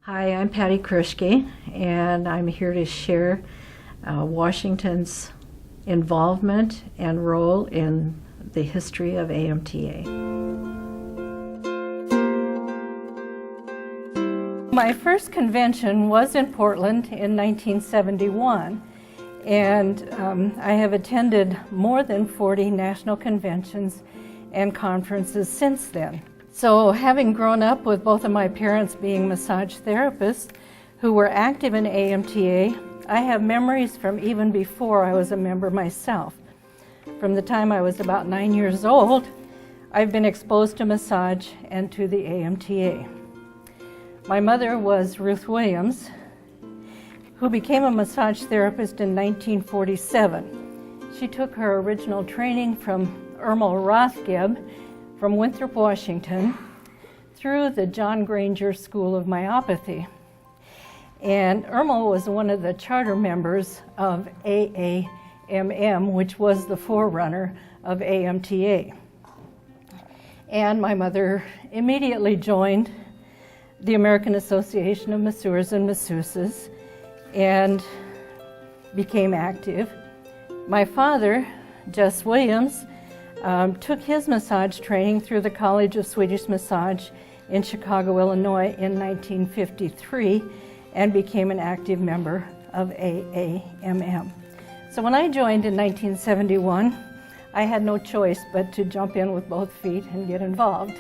Hi, I'm Patty Krischke, and I'm here to share Washington's involvement and role in the history of AMTA. My first convention was in Portland in 1971, and I have attended more than 40 national conventions and conferences since then. So having grown up with both of my parents being massage therapists who were active in AMTA, I have memories from even before I was a member myself. From the time I was about 9 years old, I've been exposed to massage and to the AMTA. My mother was Ruth Williams, who became a massage therapist in 1947. She took her original training from Irma Rothgeb from Winthrop, Washington, through the John Granger School of Myopathy. And Irma was one of the charter members of AAMM, which was the forerunner of AMTA. And my mother immediately joined the American Association of Masseurs and Masseuses and became active. My father, Jess Williams, took his massage training through the College of Swedish Massage in Chicago, Illinois in 1953 and became an active member of AAMM. So when I joined in 1971, I had no choice but to jump in with both feet and get involved.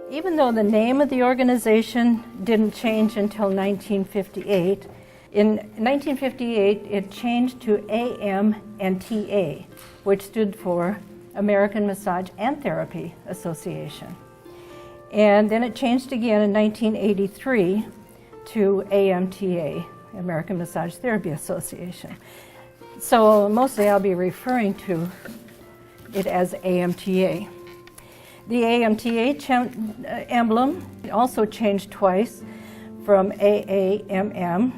Even though the name of the organization didn't change until 1958, in 1958, it changed to AMTA, which stood for American Massage and Therapy Association. And then it changed again in 1983 to AMTA, American Massage Therapy Association. So mostly I'll be referring to it as AMTA. The AMTA emblem also changed twice from AAMM,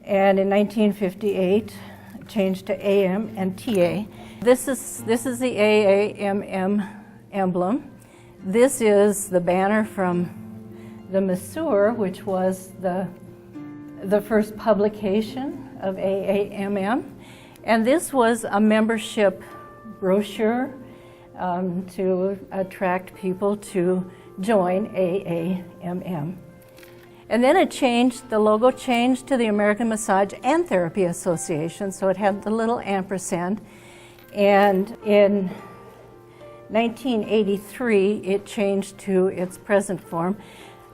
and in 1958 changed to AM and TA. This is the AAMM emblem. This is the banner from the Masseur, which was the first publication of AAMM. And this was a membership brochure to attract people to join AAMM. And then it changed, the logo changed to the American Massage and Therapy Association, so it had the little ampersand. And in 1983, it changed to its present form.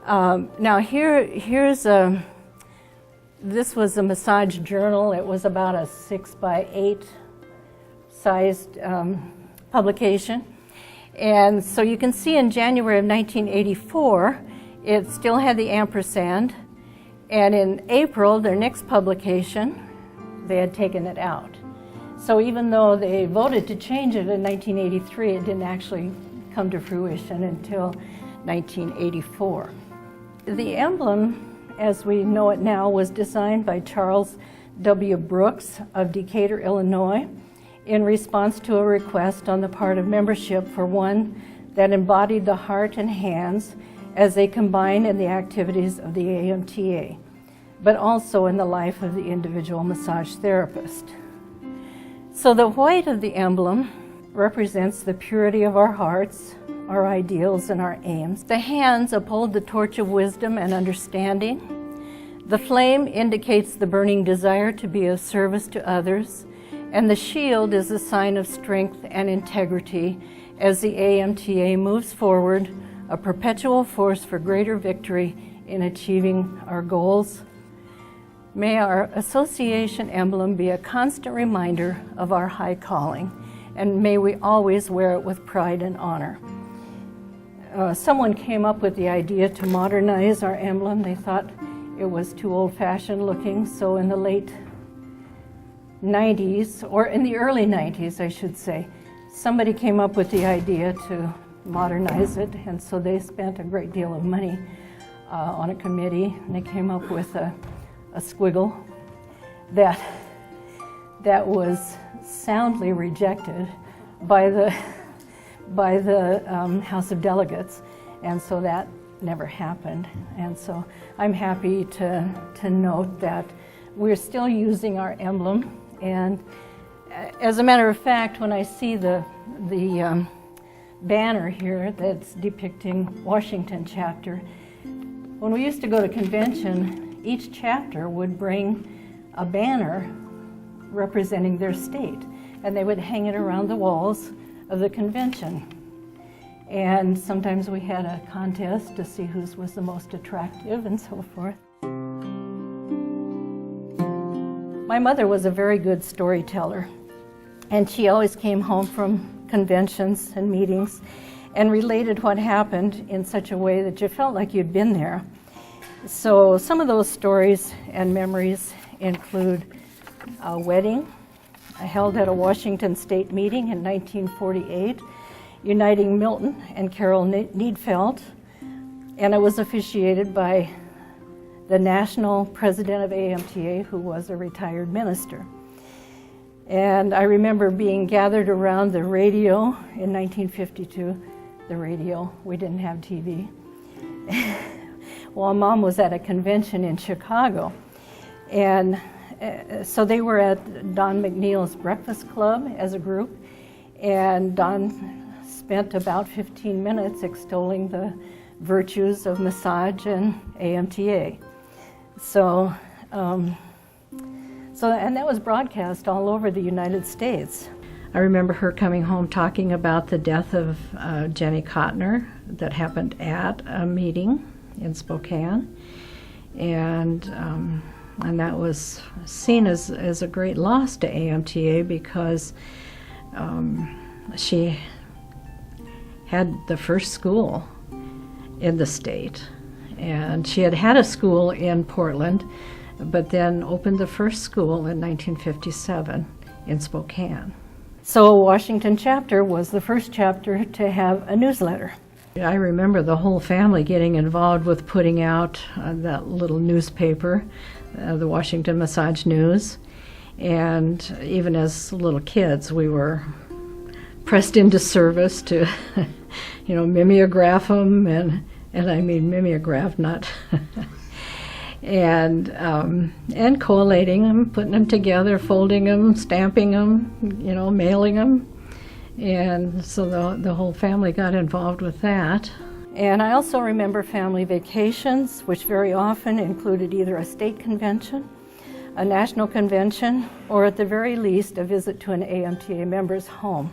Now this was a massage journal. It was about a 6x8 sized publication. And so you can see in January of 1984, it still had the ampersand, and in April, their next publication, they had taken it out. So even though they voted to change it in 1983, it didn't actually come to fruition until 1984. The emblem, as we know it now, was designed by Charles W. Brooks of Decatur, Illinois, in response to a request on the part of membership for one that embodied the heart and hands as they combine in the activities of the AMTA, but also in the life of the individual massage therapist. So the white of the emblem represents the purity of our hearts, our ideals, and our aims. The hands uphold the torch of wisdom and understanding. The flame indicates the burning desire to be of service to others, and the shield is a sign of strength and integrity as the AMTA moves forward, a perpetual force for greater victory in achieving our goals. May our association emblem be a constant reminder of our high calling, and may we always wear it with pride and honor. Someone came up with the idea to modernize our emblem. They thought it was too old-fashioned looking, so in the late 90s, or in the early 90s, I should say, somebody came up with the idea to modernize it, and so they spent a great deal of money on a committee, and they came up with a squiggle that was soundly rejected by the by the House of Delegates, and so that never happened. And so I'm happy to note that we're still using our emblem. And as a matter of fact, when I see the banner here that's depicting Washington chapter, when we used to go to convention, each chapter would bring a banner representing their state, and they would hang it around the walls of the convention. And sometimes we had a contest to see whose was the most attractive and so forth. My mother was a very good storyteller, and she always came home from conventions and meetings and related what happened in such a way that you felt like you'd been there. So some of those stories and memories include a wedding held at a Washington State meeting in 1948, uniting Milton and Carol Needfelt, and it was officiated by the national president of AMTA, who was a retired minister. And I remember being gathered around the radio in 1952. The radio, we didn't have TV. Well, Mom was at a convention in Chicago, and so they were at Don McNeil's Breakfast Club as a group, and Don spent about 15 minutes extolling the virtues of massage and AMTA. And that was broadcast all over the United States. I remember her coming home talking about the death of Jenny Cotner that happened at a meeting in Spokane, and that was seen as a great loss to AMTA because she had the first school in the state, and she had a school in Portland, but then opened the first school in 1957 in Spokane. So Washington chapter was the first chapter to have a newsletter. I remember the whole family getting involved with putting out that little newspaper, the Washington Massage News, and even as little kids we were pressed into service to mimeograph them, and I mean mimeograph, not and collating them, putting them together, folding them, stamping them, mailing them. And so the whole family got involved with that. And I also remember family vacations, which very often included either a state convention, a national convention, or at the very least a visit to an AMTA member's home.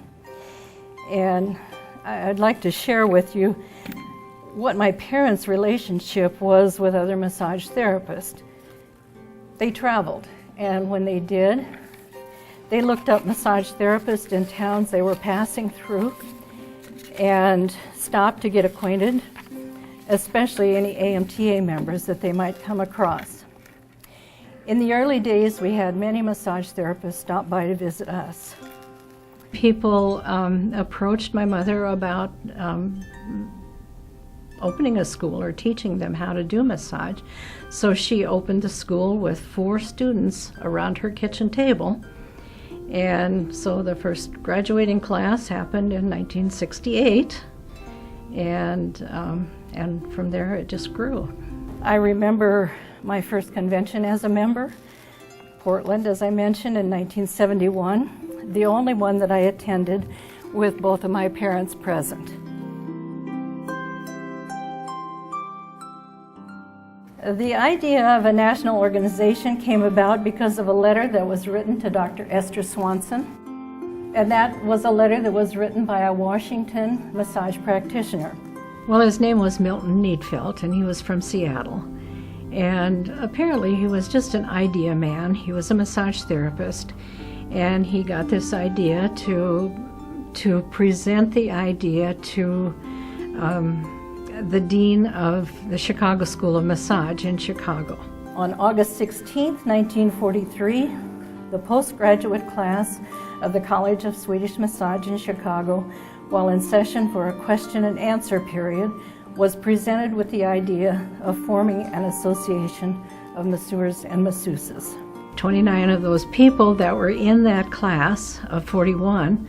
And I'd like to share with you what my parents' relationship was with other massage therapists. They traveled, and when they did, they looked up massage therapists in towns they were passing through and stopped to get acquainted, especially any AMTA members that they might come across. In the early days, we had many massage therapists stop by to visit us. People approached my mother about opening a school or teaching them how to do massage. So she opened the school with 4 students around her kitchen table. And so the first graduating class happened in 1968, and from there it just grew. I remember my first convention as a member, Portland, as I mentioned, in 1971, the only one that I attended with both of my parents present. The idea of a national organization came about because of a letter that was written to Dr. Esther Swanson, and that was a letter that was written by a Washington massage practitioner. Well, his name was Milton Needfelt, and he was from Seattle. And apparently he was just an idea man. He was a massage therapist, and he got this idea to present the idea to the dean of the Chicago School of Massage in Chicago. On August 16, 1943, the postgraduate class of the College of Swedish Massage in Chicago, while in session for a question and answer period, was presented with the idea of forming an association of masseurs and masseuses. 29 of those people that were in that class of 41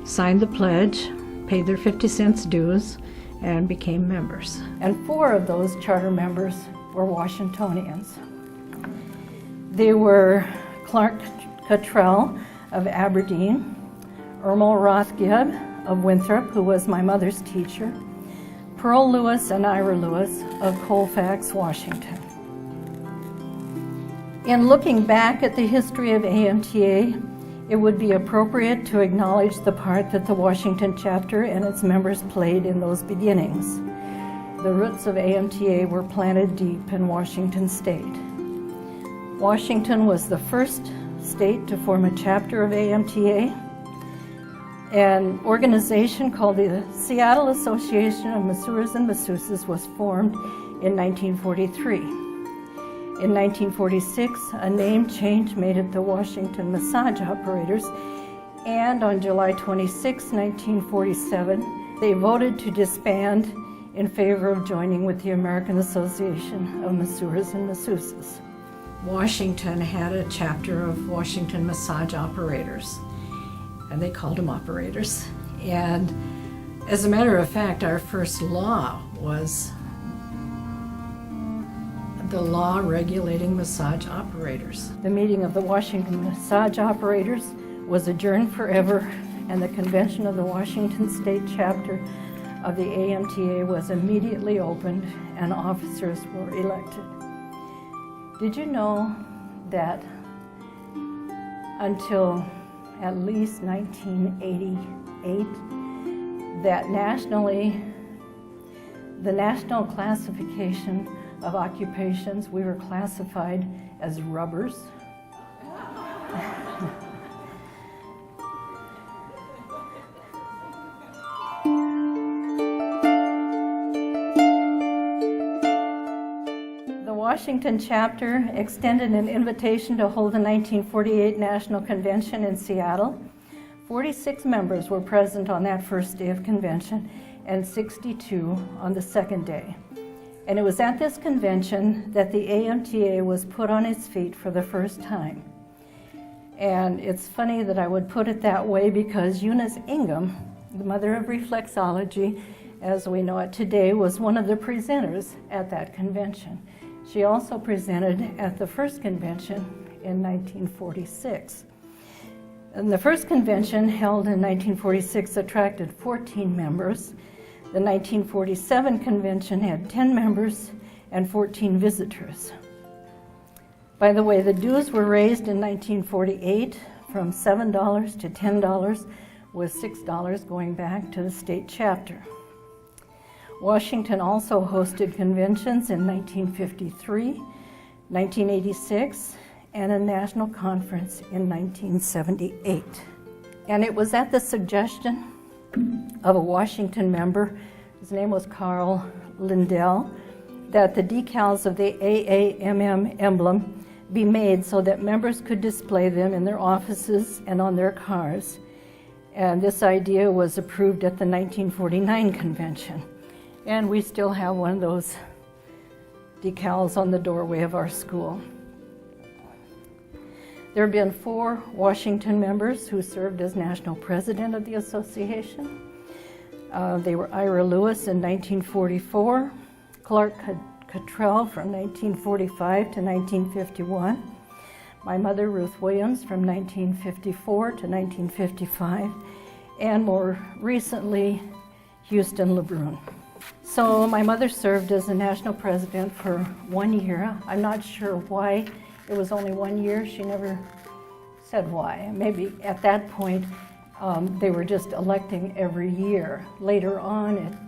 signed the pledge paid their 50 cents dues and became members. And 4 of those charter members were Washingtonians. They were Clark Cottrell of Aberdeen, Ermal Rothgieb of Winthrop, who was my mother's teacher, Pearl Lewis and Ira Lewis of Colfax, Washington. In looking back at the history of AMTA, it would be appropriate to acknowledge the part that the Washington chapter and its members played in those beginnings. The roots of AMTA were planted deep in Washington state. Washington was the first state to form a chapter of AMTA. An organization called the Seattle Association of Masseurs and Masseuses was formed in 1943. In 1946, a name change made it the Washington Massage Operators, and on July 26, 1947, they voted to disband in favor of joining with the American Association of Masseurs and Masseuses. Washington had a chapter of Washington Massage Operators, and they called them operators. And as a matter of fact, our first law was the law regulating massage operators. The meeting of the Washington Massage Operators was adjourned forever, and the convention of the Washington State chapter of the AMTA was immediately opened and officers were elected. Did you know that until at least 1988, that nationally, the national classification of occupations, we were classified as rubbers? The Washington chapter extended an invitation to hold the 1948 National Convention in Seattle. 46 members were present on that first day of convention and 62 on the second day. And it was at this convention that the AMTA was put on its feet for the first time. And it's funny that I would put it that way because Eunice Ingham, the mother of reflexology, as we know it today, was one of the presenters at that convention. She also presented at the first convention in 1946. And the first convention, held in 1946, attracted 14 members. The 1947 convention had 10 members and 14 visitors. By the way, the dues were raised in 1948 from $7 to $10, with $6 going back to the state chapter. Washington also hosted conventions in 1953, 1986, and a national conference in 1978. And it was at the suggestion of a Washington member, his name was Carl Lindell, that the decals of the AAMM emblem be made so that members could display them in their offices and on their cars. And this idea was approved at the 1949 convention. And we still have one of those decals on the doorway of our school. There have been 4 Washington members who served as national president of the association. They were Ira Lewis in 1944, Clark Cottrell from 1945 to 1951, my mother Ruth Williams from 1954 to 1955, and more recently, Houston LeBrun. So my mother served as a national president for 1 year. I'm not sure why it was only 1 year. She never said why. Maybe at that point they were just electing every year. Later on,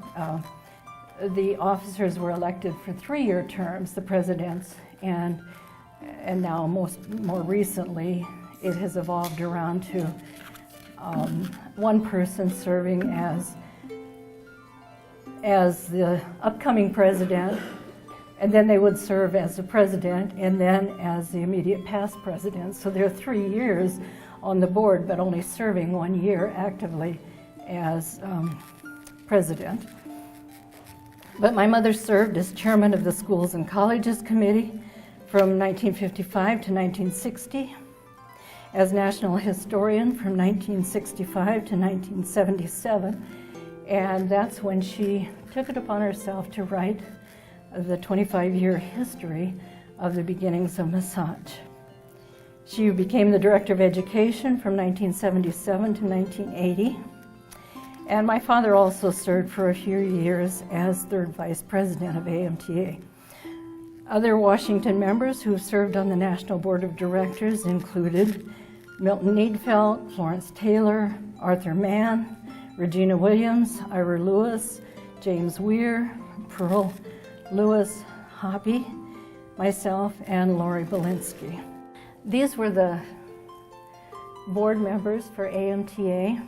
the officers were elected for 3-year terms, the presidents, and now more recently it has evolved around to one person serving as the upcoming president, and then they would serve as the president and then as the immediate past president. So they're 3 years on the board, but only serving 1 year actively as president. But my mother served as chairman of the Schools and Colleges Committee from 1955 to 1960, as national historian from 1965 to 1977, And that's when she took it upon herself to write the 25-year history of the beginnings of massage. She became the Director of Education from 1977 to 1980. And my father also served for a few years as third vice president of AMTA. Other Washington members who served on the National Board of Directors included Milton Needfelt, Florence Taylor, Arthur Mann, Regina Williams, Ira Lewis, James Weir, Pearl Lewis Hoppy, myself, and Lori Belinsky. These were the board members for AMTA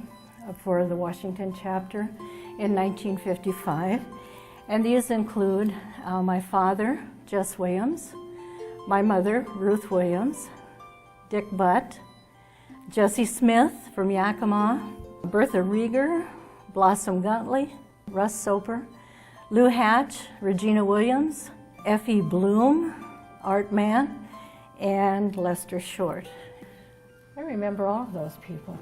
for the Washington chapter in 1955. And these include my father, Jess Williams, my mother, Ruth Williams, Dick Butt, Jesse Smith from Yakima, Bertha Rieger, Blossom Guntley, Russ Soper, Lou Hatch, Regina Williams, Effie Bloom, Art Mann, and Lester Short. I remember all of those people.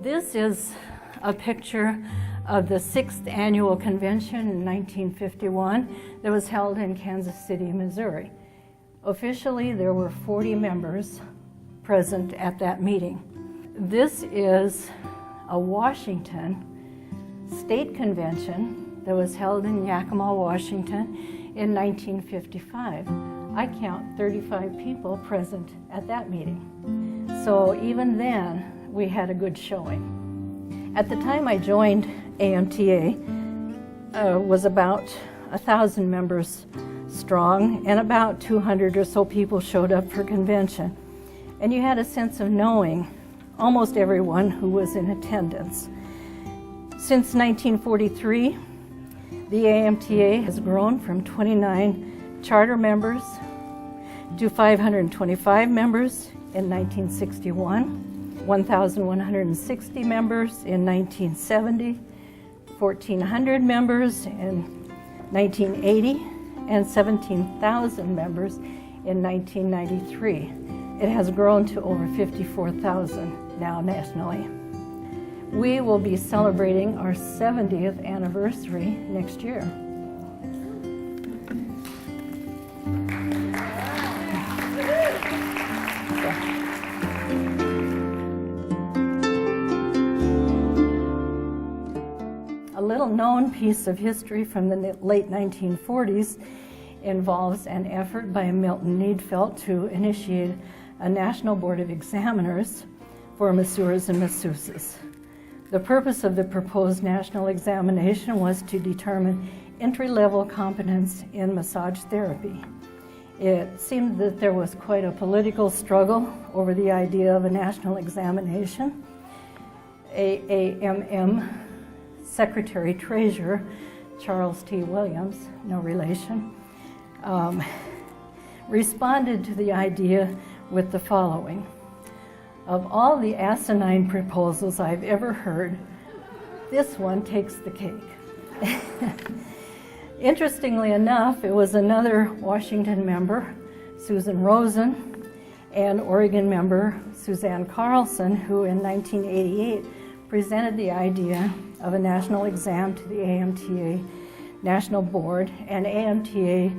This is a picture of the 6th annual convention in 1951 that was held in Kansas City, Missouri. Officially, there were 40 members present at that meeting. This is a Washington state convention that was held in Yakima, Washington in 1955. I count 35 people present at that meeting. So even then, we had a good showing. At the time I joined AMTA, was about 1,000 members strong, and about 200 or so people showed up for convention. And you had a sense of knowing almost everyone who was in attendance. Since 1943, the AMTA has grown from 29 charter members to 525 members in 1961, 1,160 members in 1970, 1,400 members in 1980, and 17,000 members in 1993. It has grown to over 54,000 now nationally. We will be celebrating our 70th anniversary next year. A little known piece of history from the late 1940s involves an effort by Milton Needfelt to initiate a National Board of Examiners for masseurs and masseuses. The purpose of the proposed national examination was to determine entry-level competence in massage therapy. It seemed that there was quite a political struggle over the idea of a national examination. AAMM Secretary Treasurer Charles T. Williams, no relation, responded to the idea with the following: of all the asinine proposals I've ever heard, this one takes the cake. Interestingly enough, it was another Washington member, Susan Rosen, and Oregon member Suzanne Carlson, who in 1988 presented the idea of a national exam to the AMTA National Board, and AMTA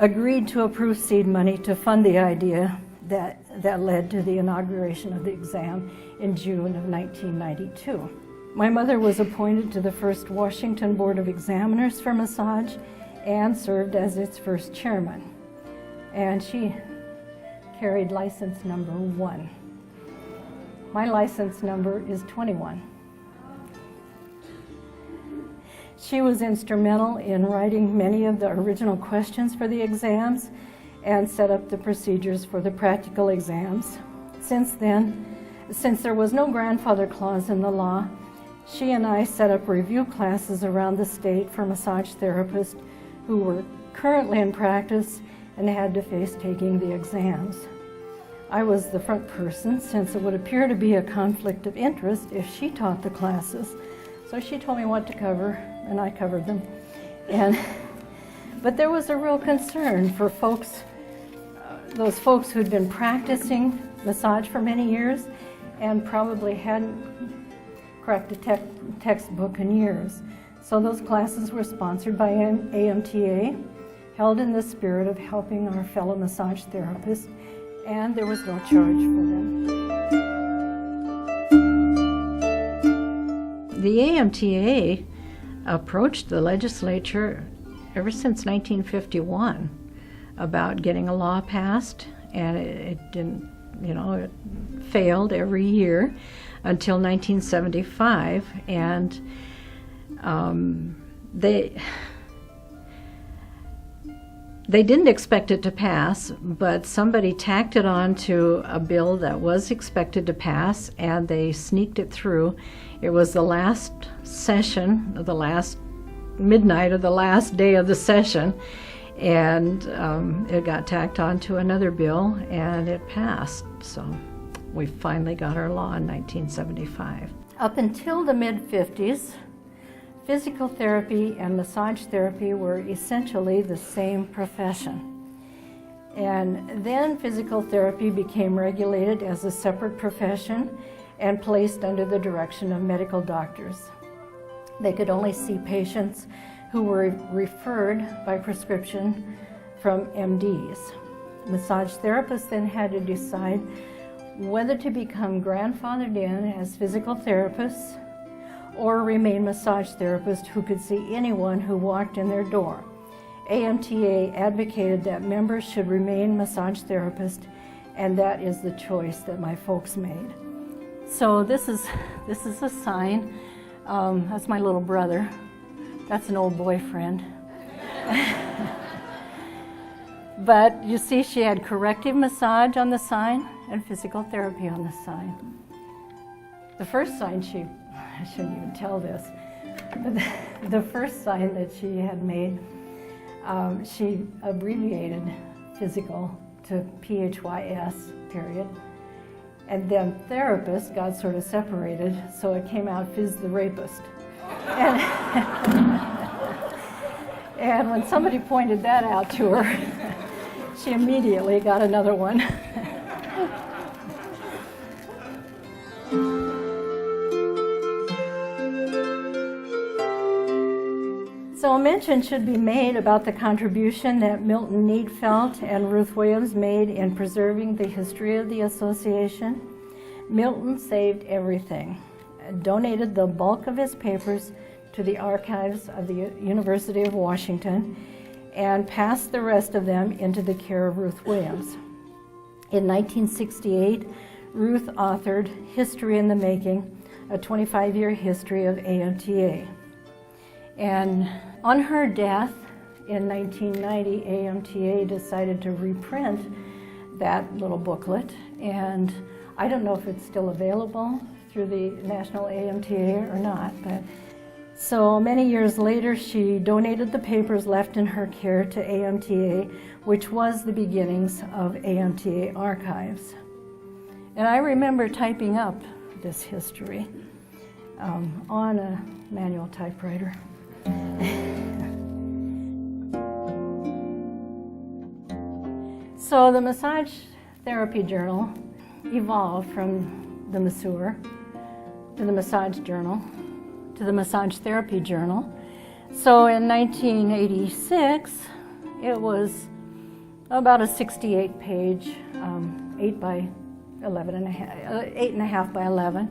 agreed to approve seed money to fund the idea that led to the inauguration of the exam in June of 1992. My mother was appointed to the first Washington Board of Examiners for massage and served as its first chairman. And she carried license number 1. My license number is 21. She was instrumental in writing many of the original questions for the exams and set up the procedures for the practical exams. Since then, since there was no grandfather clause in the law, she and I set up review classes around the state for massage therapists who were currently in practice and had to face taking the exams. I was the front person, since it would appear to be a conflict of interest if she taught the classes. So she told me what to cover, and I covered them. But there was a real concern for folks, those folks who'd been practicing massage for many years and probably hadn't cracked a textbook in years. So those classes were sponsored by AMTA, held in the spirit of helping our fellow massage therapists, and there was no charge for them. The AMTA approached the legislature ever since 1951 about getting a law passed, and it didn't, it failed every year until 1975, and they didn't expect it to pass, but somebody tacked it on to a bill that was expected to pass, and they sneaked it through. It was the last session, the last midnight of the last day of the session, and it got tacked on to another bill, and it passed. So we finally got our law in 1975. Up until the mid-50s, physical therapy and massage therapy were essentially the same profession. And then physical therapy became regulated as a separate profession and placed under the direction of medical doctors. They could only see patients who were referred by prescription from MDs. Massage therapists then had to decide whether to become grandfathered in as physical therapists or remain massage therapists who could see anyone who walked in their door. AMTA advocated that members should remain massage therapists, and that is the choice that my folks made. So this is a sign. That's my little brother. That's an old boyfriend. But you see, she had corrective massage on the sign and physical therapy on the sign. The first sign I shouldn't even tell this, but the first sign that she had made, she abbreviated physical to PHYS, period. And then therapist got sort of separated, so it came out Phys the Rapist. And when somebody pointed that out to her, she immediately got another one. So a mention should be made about the contribution that Milton Needfelt and Ruth Williams made in preserving the history of the association. Milton saved everything, donated the bulk of his papers to the archives of the University of Washington, and passed the rest of them into the care of Ruth Williams. In 1968, Ruth authored History in the Making, a 25-year history of AMTA. And on her death in 1990, AMTA decided to reprint that little booklet, and I don't know if it's still available through the National AMTA or not, but so many years later she donated the papers left in her care to AMTA, which was the beginnings of AMTA archives. And I remember typing up this history on a manual typewriter. So the Massage Therapy Journal evolved from the Masseur to the Massage Journal to the Massage Therapy Journal. So in 1986, it was about a 68-page, 8.5 by 11.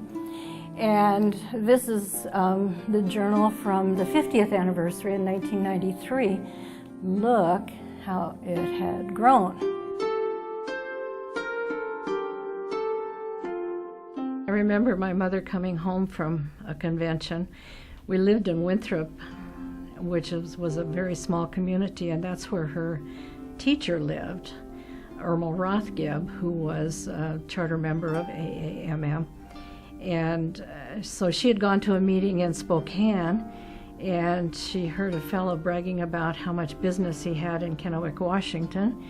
And this is the journal from the 50th anniversary in 1993. Look how it had grown. I remember my mother coming home from a convention. We lived in Winthrop, which was a very small community, and that's where her teacher lived, Irma Rothgibb, who was a charter member of AAMM. And so she had gone to a meeting in Spokane, and she heard a fellow bragging about how much business he had in Kennewick, Washington.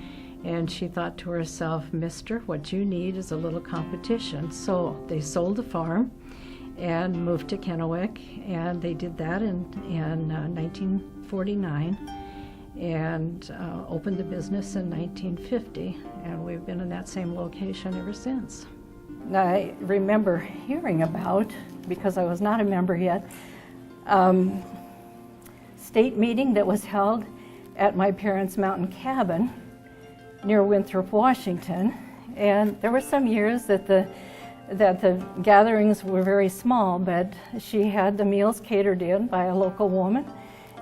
And she thought to herself, "Mister, what you need is a little competition." So they sold the farm and moved to Kennewick, and they did that in 1949. and opened the business in 1950, and we've been in that same location ever since. I remember hearing about, because I was not a member yet, state meeting that was held at my parents' mountain cabin near Winthrop, Washington. And there were some years that the gatherings were very small, but she had the meals catered in by a local woman,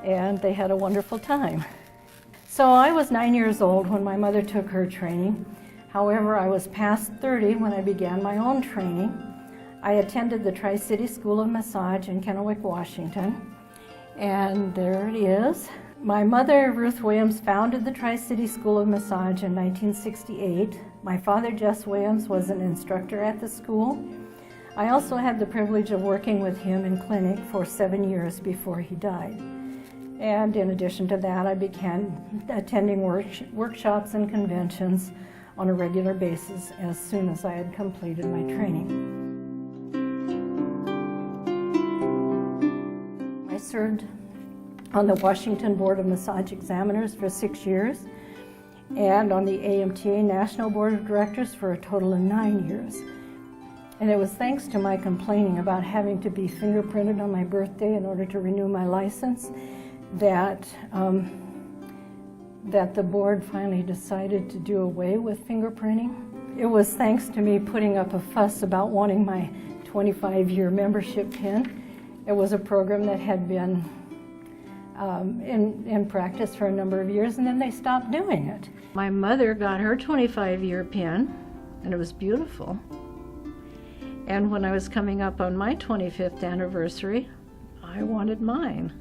and they had a wonderful time. So I was 9 years old when my mother took her training. However, I was past 30 when I began my own training. I attended the Tri-City School of Massage in Kennewick, Washington, and there it is. My mother, Ruth Williams, founded the Tri-City School of Massage in 1968. My father, Jess Williams, was an instructor at the school. I also had the privilege of working with him in clinic for 7 years before he died. And in addition to that, I began attending workshops and conventions on a regular basis as soon as I had completed my training. I served on the Washington Board of Massage Examiners for 6 years, and on the AMTA National Board of Directors for a total of 9 years. And it was thanks to my complaining about having to be fingerprinted on my birthday in order to renew my license that the board finally decided to do away with fingerprinting. It was thanks to me putting up a fuss about wanting my 25-year membership pin. It was a program that had been in practice for a number of years, and then they stopped doing it. My mother got her 25-year pin, and it was beautiful. And when I was coming up on my 25th anniversary, I wanted mine.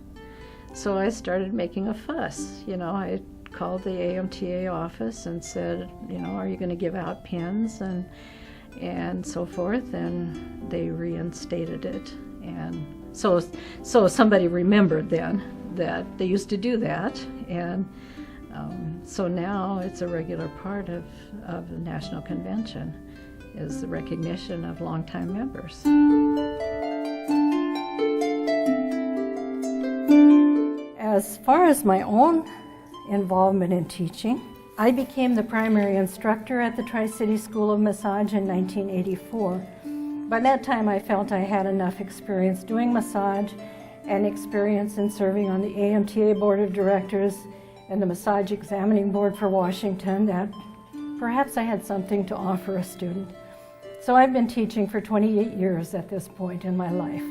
So I started making a fuss. You know, I called the AMTA office and said, you know, are you going to give out pins and so forth? And they reinstated it. And so somebody remembered then that they used to do that, and so now it's a regular part of the National Convention, is the recognition of longtime members. As far as my own involvement in teaching, I became the primary instructor at the Tri-City School of Massage in 1984. By that time, I felt I had enough experience doing massage and experience in serving on the AMTA Board of Directors and the Massage Examining Board for Washington that perhaps I had something to offer a student. So I've been teaching for 28 years at this point in my life.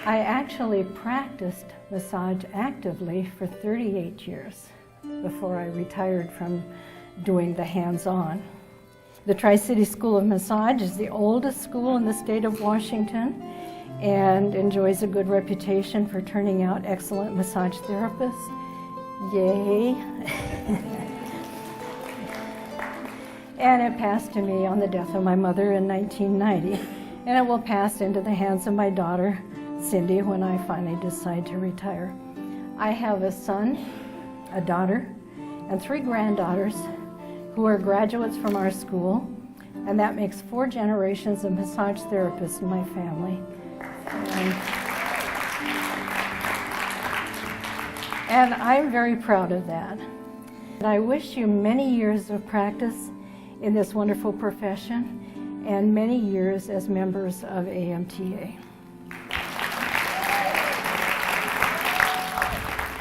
I actually practiced massage actively for 38 years before I retired from doing the hands-on. The Tri-City School of Massage is the oldest school in the state of Washington and enjoys a good reputation for turning out excellent massage therapists. Yay! And it passed to me on the death of my mother in 1990, and it will pass into the hands of my daughter, Cindy, when I finally decide to retire. I have a son, a daughter, and 3 granddaughters who are graduates from our school, and that makes 4 generations of massage therapists in my family. And I'm very proud of that. And I wish you many years of practice in this wonderful profession and many years as members of AMTA.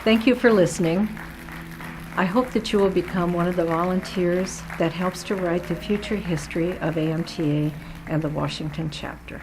Thank you for listening. I hope that you will become one of the volunteers that helps to write the future history of AMTA and the Washington chapter.